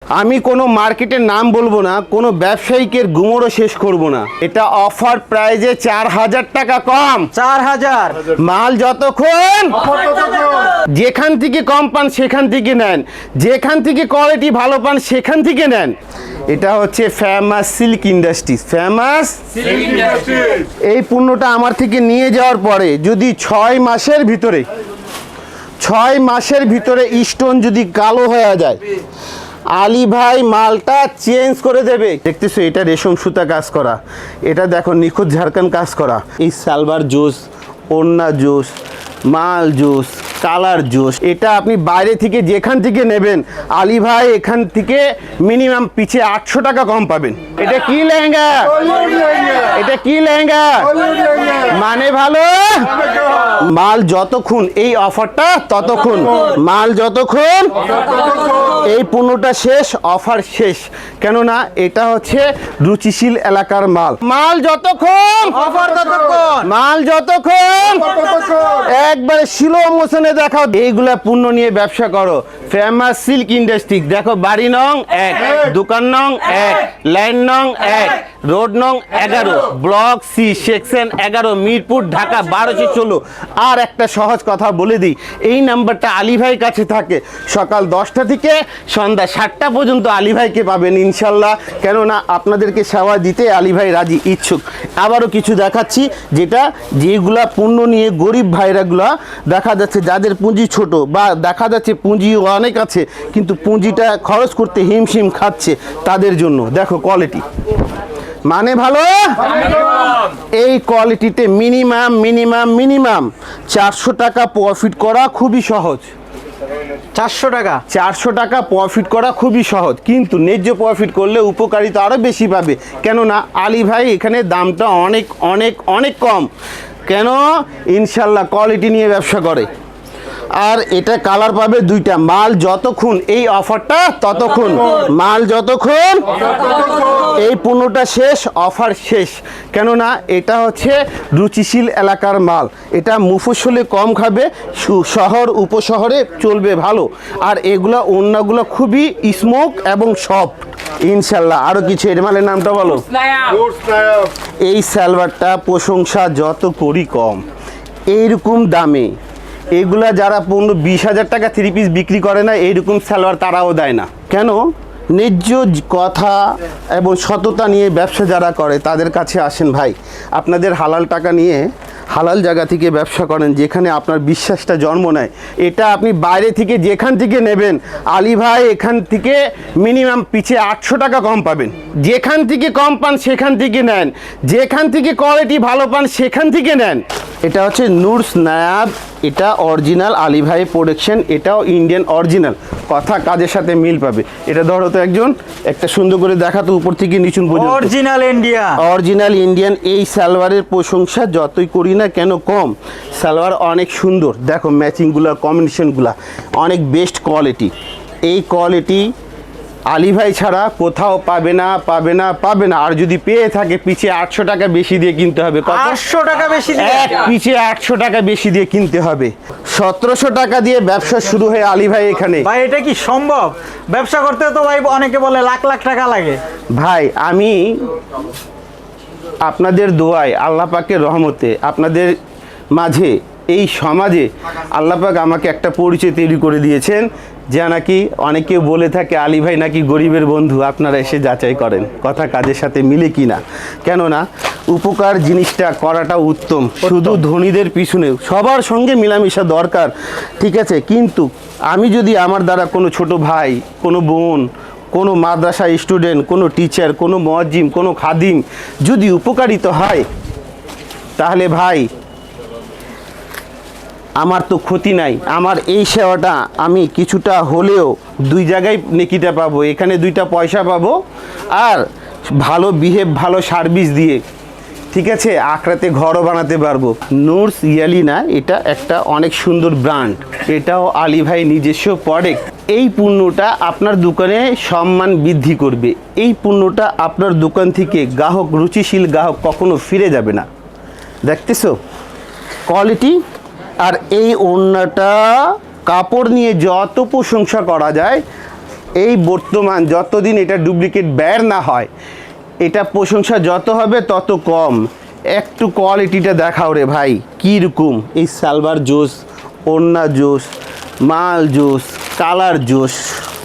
আমি কোনো মার্কেটের নাম বলবো না, কোনো ব্যবসায়িকের গুমরও শেষ করব না। এটা অফার প্রাইজে 4000 টাকা কম। 4000 মাল যতক্ষণ যেখান থেকে কম পান সেখান থেকে নেন, যেখান থেকে কোয়ালিটি ভালো পান সেখান থেকে নেন। এটা হচ্ছে ফেমাস সিল্ক ইন্ডাস্ট্রিজ। ফেমাস এই পণ্যটা আমার থেকে নিয়ে যাওয়ার পরে যদি 6 মাসের ভিতরে স্টোন যদি কালো হয়ে যায়, আলী ভাই মালটা চেঞ্জ করে দেবে। দেখতেছো এটা রেশম সুতা কাজ করা, এটা দেখো নিখুঁত ঝাড়খান্ড কাজ করা। এই সালভার জোস, ওড়না জোস, মাল জোস, কালার জোস। এটা আপনি বাইরে থেকে যেখান থেকে নেবেন, আলী ভাই এখান থেকে মিনিমাম পিছে 800 টাকা কম পাবেন। এটা কি লেহেঙ্গা? এটা কি লেহেঙ্গা? মানে ভালো মাল যতক্ষণ এই অফারটা ততক্ষণ, মাল যতক্ষণ এই পণ্যটা শেষ, অফার শেষ। কেননা এটা হচ্ছে রুচিশীল এলাকার মাল। মাল যতক্ষণ অফার ততক্ষণ, মাল যতক্ষণ একবারে শিলো মোশনে দেখাও। এইগুলা পণ্য নিয়ে ব্যবসা করো। Famous silk industry. দেখো বাড়ি নং 1, দোকান নং 1, লাইন নং 1, রোড নং 11, block C, section 11, Mirpur, Dhaka 1216। আর একটা সহজ কথা বলে দিই, এই নাম্বারটা আলী ভাই কাছে থাকে। সকাল 10টা থেকে সন্ধ্যা 7টা পর্যন্ত আলী ভাইকে পাবেন ইনশাল্লাহ। কেননা আপনাদেরকে সেবা দিতে আলী ভাই রাজি, ইচ্ছুক। আবারও কিছু দেখাচ্ছি, যেগুলা পণ্য নিয়ে গরিব ভাইরাগুলা দেখা যাচ্ছে যাদের পুঁজি ছোট, বা দেখা যাচ্ছে পুঁজি অনেক আছে কিন্তু পুঁজিটা খরচ করতে হিমশিম খাচ্ছে, তাদের জন্য দেখো কোয়ালিটি মানে ভালো। এই কোয়ালিটিতে মিনিমাম 400 টাকা প্রফিট করা খুবই সহজ। 400 টাকা প্রফিট করা খুবই সহজ, কিন্তু ন্যায্য প্রফিট করলে উপকারিতা আরও বেশি পাবে। কেননা আলী ভাই এখানে দামটা অনেক অনেক অনেক কম। কেন? ইনশাল্লাহ কোয়ালিটি নিয়ে ব্যবসা করে। আর এটা কালার পাবে 2টা। মাল যতক্ষণ এই অফারটা ততক্ষণ, মাল যতক্ষণ এই পণ্যটা শেষ, অফার শেষ। কেননা এটা হচ্ছে রুচিশীল এলাকার মাল। এটা মুফস্বলে কম খাবে, শহর উপশহরে চলবে ভালো। আর এগুলা ওড়নাগুলো খুবই স্মোক এবং সফট ইনশাল্লাহ। আরও কিছু এর মালের নামটা বলো। এই সালোয়ারটা প্রশংসা যত করি কম, এইরকম দামে এগুলা যারা 15-20 হাজার টাকা 3 পিস বিক্রি করে না, এইরকম সালোয়ার তারাও দেয় না। কেন? ন্যায্য কথা এবং সততা নিয়ে ব্যবসা যারা করে তাদের কাছে আসেন ভাই। আপনাদের হালাল টাকা নিয়ে হালাল জায়গা থেকে ব্যবসা করেন, যেখানে আপনার বিশ্বাসটা জন্ম নেয়। এটা আপনি বাইরে থেকে যেখান থেকে নেবেন, আলী ভাই এখান থেকে মিনিমাম পিছে 800 টাকা কম পাবেন। যেখান থেকে কম পান সেখান থেকে নেন, যেখান থেকে কোয়ালিটি ভালো পান সেখান থেকে নেন। এটা হচ্ছে নুরস নায়াব, এটা অরিজিনাল আলী ভাই প্রোডাকশন, এটাও ইন্ডিয়ান অরিজিনাল। কথা কাজের সাথে মিল পাবে। এটা ধরো তো একটা সুন্দর করে দেখাতো উপর থেকে নিচুন পর্যন্ত। Original Indian. এই সালোয়ারের প্রশংসা যতই করি না কেন কম। সালোয়ার অনেক সুন্দর, দেখো ম্যাচিংগুলো, কম্বিনেশনগুলো অনেক বেস্ট কোয়ালিটি। এই কোয়ালিটি আলী ভাই ছাড়া কোথাও পাবে না। আর যদি পেয়ে থাকে পিছে 800 টাকা বেশি দিয়ে কিনতে হবে। 800 টাকা বেশি দিয়ে, এক পিছে 800 টাকা বেশি দিয়ে কিনতে হবে। 1700 টাকা দিয়ে ব্যবসা শুরু হয় আলী ভাই এখানে। ভাই এটা কি সম্ভব? ব্যবসা করতে তো ভাই অনেকে বলে লাখ লাখ টাকা লাগে। ভাই আমি আপনাদের দোয়ায়, আল্লাহ পাকের রহমতে আপনাদের মাঝে, এই সমাজে আল্লাহ পাক আমাকে একটা পরিচয় তৈরি করে দিয়েছেন, যা নাকি অনেকে বলে থাকে আলী ভাই নাকি গরিবের বন্ধু। আপনারা এসে যাচাই করেন কথা কাজের সাথে মিলে কিনা। কেননা উপকার জিনিসটা করাটা উত্তম। শুধু ধনীদের পিছনে সবার সঙ্গে মিলামিশা দরকার, ঠিক আছে। কিন্তু আমি যদি আমার দ্বারা কোনো ছোট ভাই, কোনো বোন, কোনো মাদ্রাসা স্টুডেন্ট, কোনো টিচার, কোনো মুয়াজ্জিম, কোনো খাদিম যদি উপকারিত হয়, তাহলে ভাই আমার তো ক্ষতি নাই। আমার এই সেবাটা আমি কিছুটা হলেও 2 জায়গায় নেকিটা পাবো। এখানে 2টা পয়সা পাবো, আর ভালো বিহেভ, ভালো সার্ভিস দিয়ে, ঠিক আছে, আখড়াতে ঘরও বানাতে পারবো। নুরস ইয়ালিনা, এটা একটা অনেক সুন্দর ব্র্যান্ড। এটাও আলী ভাই নিজস্ব প্রোডাক্ট। এই পণ্যটা আপনার দোকানে সম্মান বৃদ্ধি করবে। এই পণ্যটা আপনার দোকান থেকে গ্রাহক, রুচিশীল গ্রাহক কখনো ফিরে যাবে না। দেখতেছো কোয়ালিটি। আর এই ওড়নাটা কাপড় নিয়ে যত প্রশংসা করা যায় এই বর্তমান যতদিন এটা ডুপ্লিকেট বের না হয়, এটা প্রশংসা যত হবে তত কম। একটু কোয়ালিটিটা দেখাও রে ভাই, কীরকম এই সালভার জোস, ওড়না জোস, মাল জোস, কালার জোস,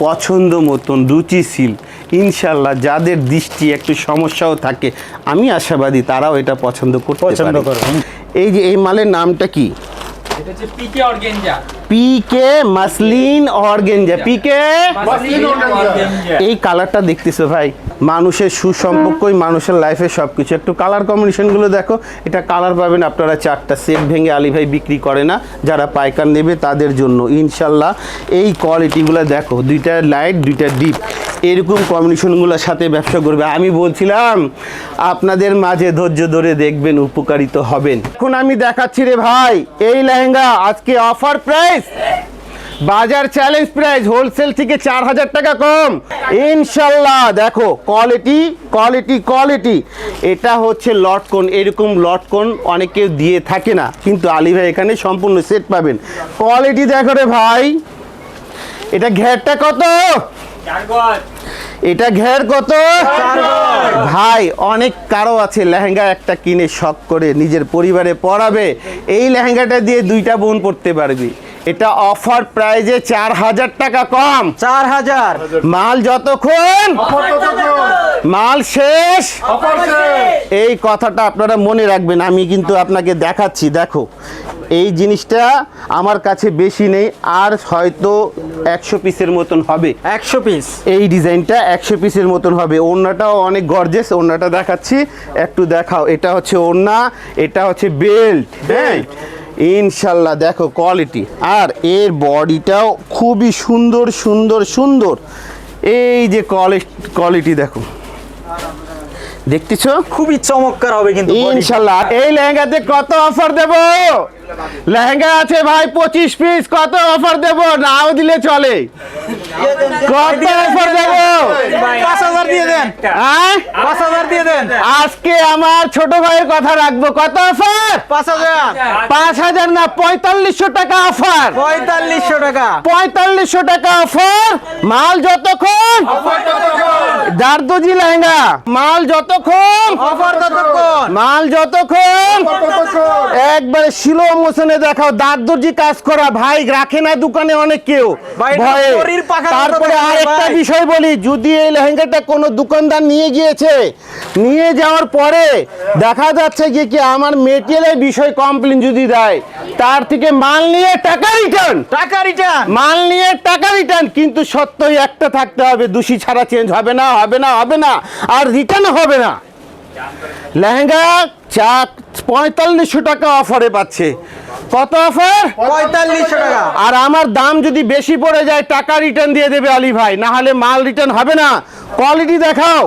পছন্দ মতন রুচিশীল। ইনশাল্লাহ যাদের দৃষ্টি একটু সমস্যাও থাকে, আমি আশাবাদী তারাও এটা পছন্দ পছন্দ করবে। করবে। এই যে এই মালের নামটা কি? এটা হচ্ছে PK organza. PK muslin organza, PK. Muslin organza. এই কালারটা দেখতেছো ভাই, মানুষের সুসম্পর্কই মানুষের লাইফে সব কিছু। একটু কালার কম্বিনেশনগুলো দেখো, এটা কালার পাবেন আপনারা 4টা। সেট ভেঙে আলী ভাই বিক্রি করে না, যারা পাইকার নেবে তাদের জন্য। ইনশাল্লাহ এই কোয়ালিটিগুলো দেখো, 2টা লাইট 2টা ডিপ, এরকম কম্বিনেশনগুলোর সাথে ব্যবসা করবে। আমি বলছিলাম আপনাদের মাঝে ধৈর্য ধরে দেখবেন, উপকারিত হবেন। এখন আমি দেখাচ্ছি রে ভাই এই লেহেঙ্গা, আজকে অফার প্রাইস, বাজার চ্যালেঞ্জ প্রাইস, হোলসেল থেকে 4000 টাকা কম। ইনশাল্লাহ দেখো কোয়ালিটি কোয়ালিটি কোয়ালিটি। এটা হচ্ছে লটকন, এরকম লটকন অনেকে দিয়ে থাকে না, কিন্তু আলী ভাই এখানে সম্পূর্ণ সেট পাবেন। কোয়ালিটি দেখো রে ভাই, এটা ঘেরটা কত? এটা ঘের কত ভাই? অনেক কারো আছে লেহেঙ্গা একটা কিনে শখ করে নিজের পরিবারে পরাবে, এই লেহেঙ্গাটা দিয়ে 2টা বোন পড়তে পারবি। এটা অফার প্রাইজে 4000 টাকা কম। 4000 মাল যতক্ষণ মাল শেষ, এই কথাটা আপনারা মনে রাখবেন। আমি কিন্তু আপনাকে দেখাচ্ছি, দেখো এই জিনিসটা আমার কাছে বেশি নেই, আর হয়তো 100 পিসের মতন হবে। 100 পিস। এই ডিজাইনটা 100 পিসের মতন হবে। ওড়নাটাও অনেক গর্জেস, ওড়নাটা দেখাচ্ছি, একটু দেখাও। এটা হচ্ছে ওড়না, এটা হচ্ছে বেল্ট। হ্যাঁ ইনশাল্লাহ দেখো কোয়ালিটি, আর এর বডিটাও খুবই সুন্দর সুন্দর সুন্দর। এই যে কোয়ালিটি দেখো, দেখতেছো? খুবই চমৎকার হবে কিন্তু ইনশাল্লাহ। এই লেহেঙ্গাতে কত অফার দেব? লেহেঙ্গা আছে ভাই 25 পিস, কত অফার দেব? নাও দিলে চলে। কত অফার দেব? 5000 দিয়ে দেন। হ্যাঁ 5000 দিয়ে দেন। আজকে আমার ছোট ভাইয়ের কথা রাখবো। কত অফার? 5000। 5000 না, 4500 টাকা অফার। 4500 টাকা। 4500 টাকা অফার। মাল যতক্ষণ, জারদোজি লেহেঙ্গা, মাল যতক্ষণ, অফার ততক্ষণ। মাল যতক্ষণ। একবারে শিলো মোশনে দেখাও, দাঁত-দর্জি কাজ করা ভাই, রাখে না দোকানে অনেক কেউ ভাই, এটা ভয়ে। পরীর পাখার মতো তারপরে দেখতে আরেকটা ভাই। বিষয় বলি, যদি এই লেহেঙ্গাটা কোনো দোকানদার নিয়ে গিয়েছে, নিয়ে যাওয়ার পরে দেখা যাচ্ছে কি আমার মেটেরিয়ালের বিষয় কমপ্লেন যদি দেয়, তার থেকে মাল নিয়ে টাকা রিটার্ন, টাকা রিটার্ন। মাল নিয়ে টাকা রিটার্ন। কিন্তু সত্যই একটা থাকতে হবে, দোষী ছাড়া চেঞ্জ হবে না, হবে না, হবে না, আর রিটার্ন হবে না। লেহেঙ্গা 4500 টাকা অফারে পাচ্ছে। কত অফার? 4500 টাকা। আর আমার দাম যদি বেশি পড়ে যায়, টাকা রিটার্ন দিয়ে দেবে আলী ভাই, না হলে মাল রিটার্ন হবে না। কোয়ালিটি দেখাও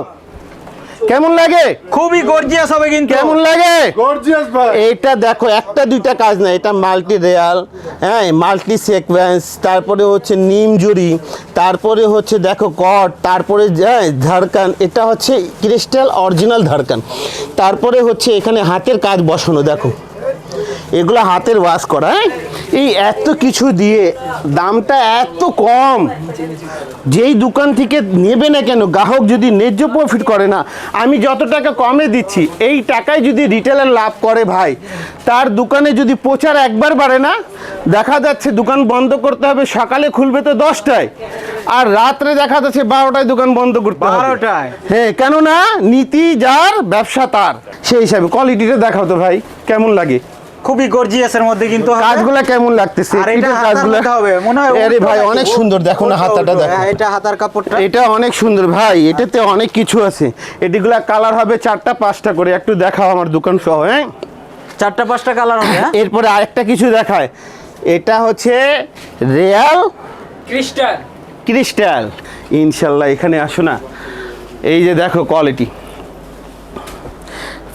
কেমন লাগে, খুবই গর্জিয়াস হবে কিন্তু। কেমন লাগে? গর্জিয়াস ভাই। এইটা দেখো, একটা দুইটা কাজ না, এটা মাল্টি রেয়াল, হ্যাঁ মাল্টি সিকোয়েন্স, তারপরে হচ্ছে নিম জুড়ি, তারপরে হচ্ছে দেখো কট, তারপরে ধারকান, এটা হচ্ছে ক্রিস্টাল অরিজিনাল ধারকান, তারপরে হচ্ছে এখানে হাতের কাজ বসানো, দেখো এগুলো হাতের ওয়াশ করা। হ্যাঁ এই এত কিছু দিয়ে দামটা এত কম, যেই দোকান থেকে নেবে না কেন, গ্রাহক যদি ন্যায্য প্রফিট করে না, আমি যত টাকা কমে দিচ্ছি এই টাকায় যদি রিটেলার লাভ করে ভাই, তার দোকানে যদি প্রচার একবার বাড়ে না, দেখা যাচ্ছে দোকান বন্ধ করতে হবে, সকালে খুলবে তো 10টায়, আর রাত্রে দেখা যাচ্ছে 12টায় দোকান বন্ধ করতে হবে। 12টায়। হ্যাঁ, কেননা নীতি যার ব্যবসা তার। সেই হিসাবে কোয়ালিটিটা দেখাও তো ভাই কেমন লাগে। খুবই গর্জিয়াসের মধ্যে কিন্তু হবে। কাজগুলা কেমন লাগতেছে? আর এটা এটার হাতার কাজগুলা মধ্যে হবে মনে হয়। আরে ভাই উল্টো অনেক নাকি? সুন্দর, দেখো না উল্টো, হাতাটা উল্টো। দেখো, হ্যাঁ, এটা হাতার কাপড়টা। এটা অনেক সুন্দর ভাই, এটাতে অনেক কিছু আছে। এটিগুলা কালার হবে 4টা 5টা করে, একটু দেখাও আমার দোকান সহ। হ্যাঁ 4টা 5টা কালার হবে। হ্যাঁ? এরপরে আরেকটা কিছু দেখায়, এটা হচ্ছে রিয়াল ক্রিস্টাল। ক্রিস্টাল। ইনশাল্লাহ এখানে আসো না, এই যে দেখো কোয়ালিটি,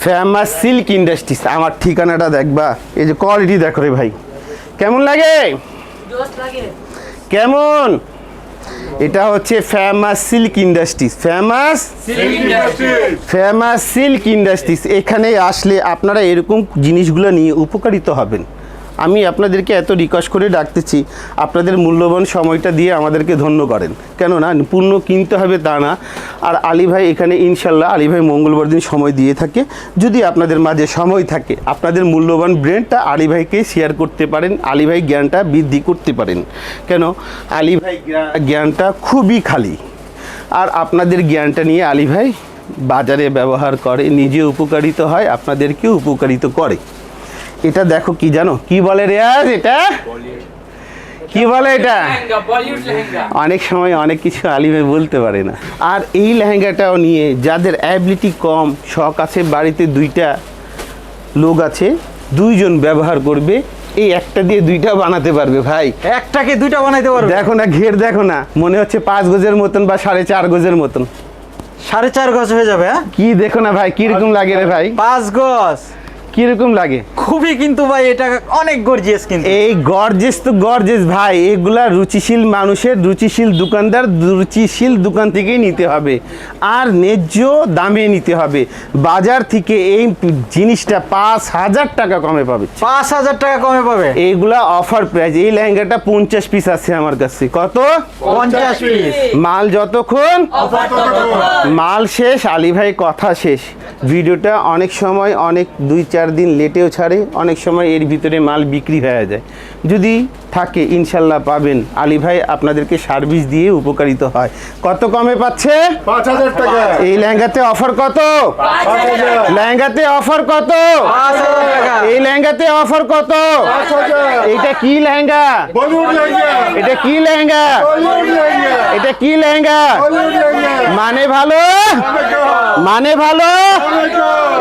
ফেমাস সিল্ক ইন্ডাস্ট্রিজ, আমার ঠিকানাটা দেখবা। এই যে কোয়ালিটি দেখো রে ভাই, কেমন লাগে? কেমন? এটা হচ্ছে famous silk industries, famous silk industries. এখানে আসলে আপনারা এরকম জিনিসগুলো নিয়ে উপকারিত হবেন। আমি আপনাদেরকে এত রিকোয়েস্ট করে ডাকতেছি, আপনাদের মূল্যবান সময়টা দিয়ে আমাদেরকে ধন্য করেন। কেননা পূর্ণ কিনতে হবে তা না। আর আলী ভাই এখানে ইনশাল্লাহ আলী ভাই মঙ্গলবার দিন সময় দিয়ে থাকে। যদি আপনাদের মাঝে সময় থাকে, আপনাদের মূল্যবান ব্রেনটা আলী ভাইকে শেয়ার করতে পারেন, আলী ভাই জ্ঞানটা বৃদ্ধি করতে পারেন। কেন আলী ভাই জ্ঞানটা খুবই খালি, আর আপনাদের জ্ঞানটা নিয়ে আলী ভাই বাজারে ব্যবহার করে, নিজে উপকারিত হয়, আপনাদেরকেও উপকারিত করে। এটা দেখো কি জানো কি বলে রেয়াজ, এটা কি বলে এটা? লেহেঙ্গা, বলিউড লেহেঙ্গা। অনেক সময় অনেক কিছু আলী ভাই বলতে পারে না। আর এই লেহেঙ্গাটাও নিয়ে যাদের অ্যাবিলিটি কম, শখ আছে, বাড়িতে 2টা লোক আছে, 2জন ব্যবহার করবে, এই একটা দিয়ে 2টা বানাতে পারবে ভাই। একটাকে 2টা বানাইতে পারবে? দেখো না ঘের, দেখো না, মনে হচ্ছে 5 গজের মতন বা 4.5 গজের মতন। 4.5 গজ হয়ে যাবে। হ্যাঁ, কি দেখো না ভাই, কিরকম লাগে রে ভাই, 5 গজ। কিরকম লাগে? খুবই কিন্তু ভাই এটা অনেক গর্জিয়াস কিন্তু। এই গর্জেস তো গর্জেস ভাই, এগুলা রুচিশীল মানুষের, রুচিশীল দোকানদার, রুচিশীল দোকান থেকেই নিতে হবে, আর ন্যায্য দামে নিতে হবে। বাজার থেকে এই জিনিসটা 5,000 টাকা কমে পাবে। 5,000 টাকা কমে পাবে। এইগুলা অফার প্রাইস। এই লেহেঙ্গাটা 50 পিস আছে আমার কাছে। কত? 50 পিস। মাল যতক্ষণ মাল শেষ, আলী ভাই কথা শেষ। ভিডিওটা অনেক সময় অনেক 2-4 দিন লেটেও ছাড়ে, অনেক সময় এর ভিতরে মাল বিক্রি হয়ে যায়। যদি থাকে ইনশাল্লাহ পাবেন, আলী ভাই আপনাদেরকে সার্ভিস দিয়ে উপকারিত হয়। কত কমে পাচ্ছে? 5,000 টাকা। এই লেহেঙ্গাতে অফার কত? 5,000 লেহেঙ্গাতে অফার কত? 5,000 টাকা। এই লেহেঙ্গাতে অফার কত? 5,000 এটা কি লেহেঙ্গা? বলিউড লেহেঙ্গা। এটা কি লেহেঙ্গা? বলিউড লেহেঙ্গা। এটা কি লেহেঙ্গা? বলিউড লেহেঙ্গা। মানে ভালো, মানে ভালো।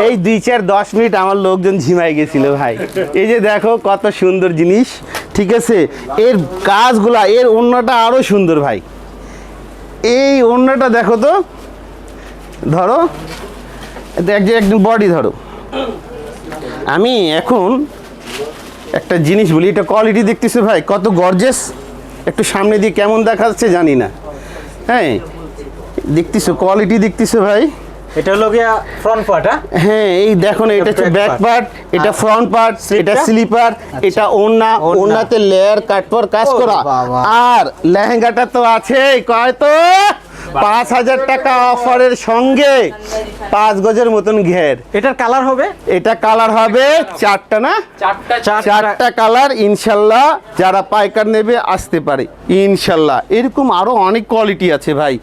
এই 2-4-10 মিনিট আমার লোকজন ঝিমাই গেছিল ভাই। এই যে দেখো কত সুন্দর জিনিস, ঠিক আছে? এর কাজগুলা, এর ওড়নাটা আরো সুন্দর ভাই। এই ওড়নাটা দেখো তো, ধরো একদম বডি ধরো। আমি এখন একটা জিনিস বলি, এটা কোয়ালিটি দেখতেছো ভাই কত গর্জেস। একটু সামনে দিয়ে কেমন দেখা যাচ্ছে জানি না, হ্যাঁ দেখতেছো কোয়ালিটি, দেখতেছো ভাই। এটা হলো গিয়া ফ্রন্ট পার্ট। হ্যাঁ এই দেখো না, এটা হচ্ছে back ব্যাক part। পার্ট, এটা ফ্রন্ট পার্ট, এটা স্লিপার, এটা ওড়না, ওড়নাতে লেয়ার কাট পর কাজ ওরে করা। বাবা। আর লেহেঙ্গাটা তো আছে কয় তো 5,000 টাকা অফারের সঙ্গে 5 গজের মতন ঘের। এটার কালার হবে? এটা কালার হবে 4টা না? 4টা কালার। ইনশাল্লাহ যারা পাইকার নেবে আসতে পারে ইনশাল্লাহ। এরকম আরো অনেক কোয়ালিটি আছে ভাই।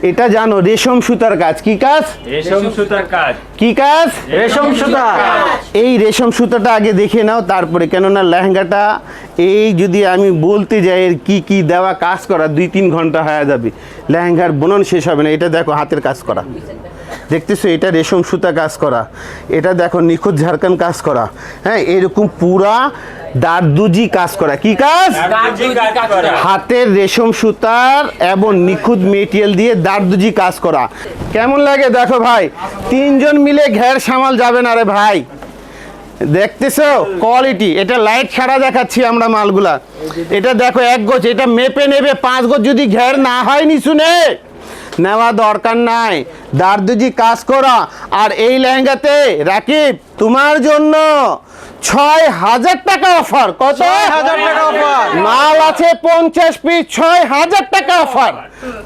এটা জানো রেশম সুতার কাজ। কি কাজ? রেশম সুতার কাজ। কি কাজ? রেশম সুতা। এই রেশম সুতাটা আগে দেখে নাও তারপরে, কেননা লেহেঙ্গাটা এই যদি আমি বলতে যাই এর কি কি দেওয়া কাজ করা 2-3 ঘন্টা হয়ে যাবে, লেহেঙ্গার বুনন শেষ হবে না। এটা দেখো হাতের কাজ করা, দেখতেছো? এটা রেশম সুতা কাজ করা, এটা দেখো নিখুঁত ঝাড়খান কাজ করা, হ্যাঁ এরকম পুরা দারদুজি কাজ করা। কি কাজ? হাতের রেশম সুতার এবং নিখুঁত মেটেরিয়াল দিয়ে দারদুজি কাজ করা। কেমন লাগে দেখো ভাই, 3 জন মিলে ঘের সামাল যাবে না রে ভাই। দেখতেছো কোয়ালিটি? এটা লাইট ছাড়া দেখাচ্ছি আমরা মালগুলা। এটা দেখো 1 গজ, এটা মেপে নেবে 5 গজ। যদি ঘের না হয় নিশুনে নেওয়া দরকার নাই, দারদুজি কাজ করা। আর এই লেহেঙ্গাতে রাকিব তোমার জন্য 6,000 টাকা অফার। কত? 6,000 টাকা অফার। মাল আছে 50 পিস, 6,000 টাকা অফার।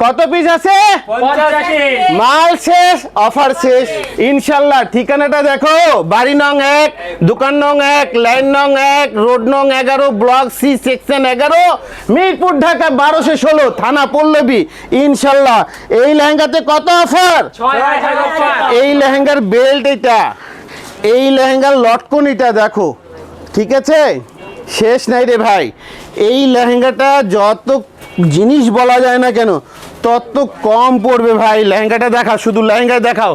কত পিস আছে? 50 মাল শেষ, অফার শেষ ইনশাল্লাহ। ঠিকানাটা দেখো, বাড়ি নং 1, দোকান নং 1, লাইন নং 1, রোড নং 11, block C, section 11, Mirpur, Dhaka 1216, থানা পল্লবী। ইনশাল্লাহ এই লেহেঙ্গাতে কত অফার? 6,000 অফার। এই লেহেঙ্গার বেল্ট এটা, এই লেহেঙ্গার লটকন এটা দেখো, ঠিক আছে? শেষ নাই রে ভাই। এই লেহেঙ্গাটা যত জিনিস বলা যায় না কেন তত কম পড়বে ভাই। লেহেঙ্গাটা দেখাও, শুধু লেহেঙ্গা দেখাও।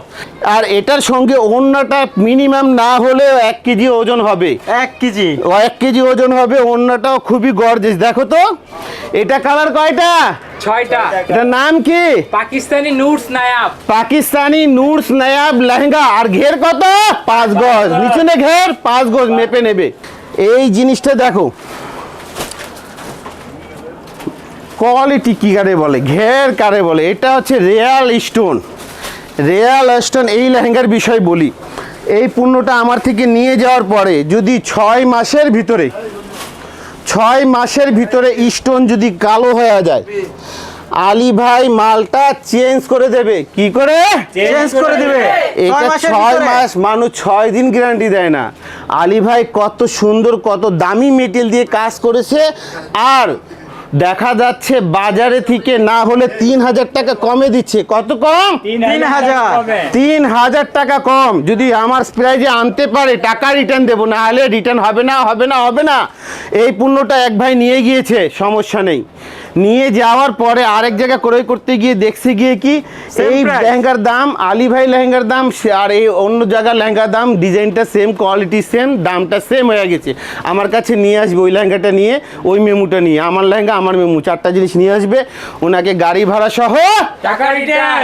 আর এটার সঙ্গে ওড়নাটা মিনিমাম না হলেও 1 কেজি ওজন হবে। 1 কেজি? 1 কেজি ওজন হবে। ওড়নাটাও খুবই গর্জিয়াস। দেখো তো এটা কালার কয়টা? 6টা। এটার নাম কি? পাকিস্তানি নুটস নায়াব। পাকিস্তানি নুটস নায়াব লেহেঙ্গা। আর ঘের কত? 5 গজ। নিচে ঘের 5 গজ মেপে নেবে। এই জিনিসটা দেখো কোয়ালিটি কি কারে বলে, ঘের কারে বলে। এটা হচ্ছে রিয়াল স্টোন, রিয়াল স্টোন। এই লেহেঙ্গার বিষয় বলি, এই পণ্যটা আমার থেকে নিয়ে যাওয়ার পরে যদি 6 মাসের ভিতরে 6 মাসের ভিতরে স্টোন যদি কালো হয়ে যায়, আলী ভাই মালটা চেঞ্জ করে দেবে। কি করে? চেঞ্জ করে দিবে এটা 6 মাস, মানুষ 6 দিন গ্যারান্টি দেয় না। আলী ভাই কত সুন্দর, কত দামি মেটেরিয়াল দিয়ে কাজ করেছে। আর দেখা যাচ্ছে বাজারে থেকে না হলে 3000 টাকা কমে দিচ্ছে। কত কম? 3000 3000 টাকা কম। যদি আমার প্রাইজে আনতে পারে টাকা রিটার্ন দেবো, না হলে রিটার্ন হবে না, হবে না, হবে না। এই পণ্যটা এক ভাই নিয়ে গিয়েছে, সমস্যা নেই। নিয়ে যাওয়ার পরে আরেক জায়গায় ক্রয় করতে গিয়ে দেখছে গিয়ে কি এই price? লেহেঙ্গার দাম, আলী ভাই লেহেঙ্গার দাম আর এই অন্য জায়গার লেহেঙ্গার দাম, ডিজাইনটা সেম, কোয়ালিটি সেম, দামটা সেম হয়ে গেছে। আমার কাছে নিয়ে আসবে ওই লেহেঙ্গাটা নিয়ে, ওই মেমুটা নিয়ে, আমার লেহেঙ্গা আমার মেমু, 4টা জিনিস নিয়ে আসবে। ওনাকে গাড়ি ভাড়া সহ টাকা রিটার্ন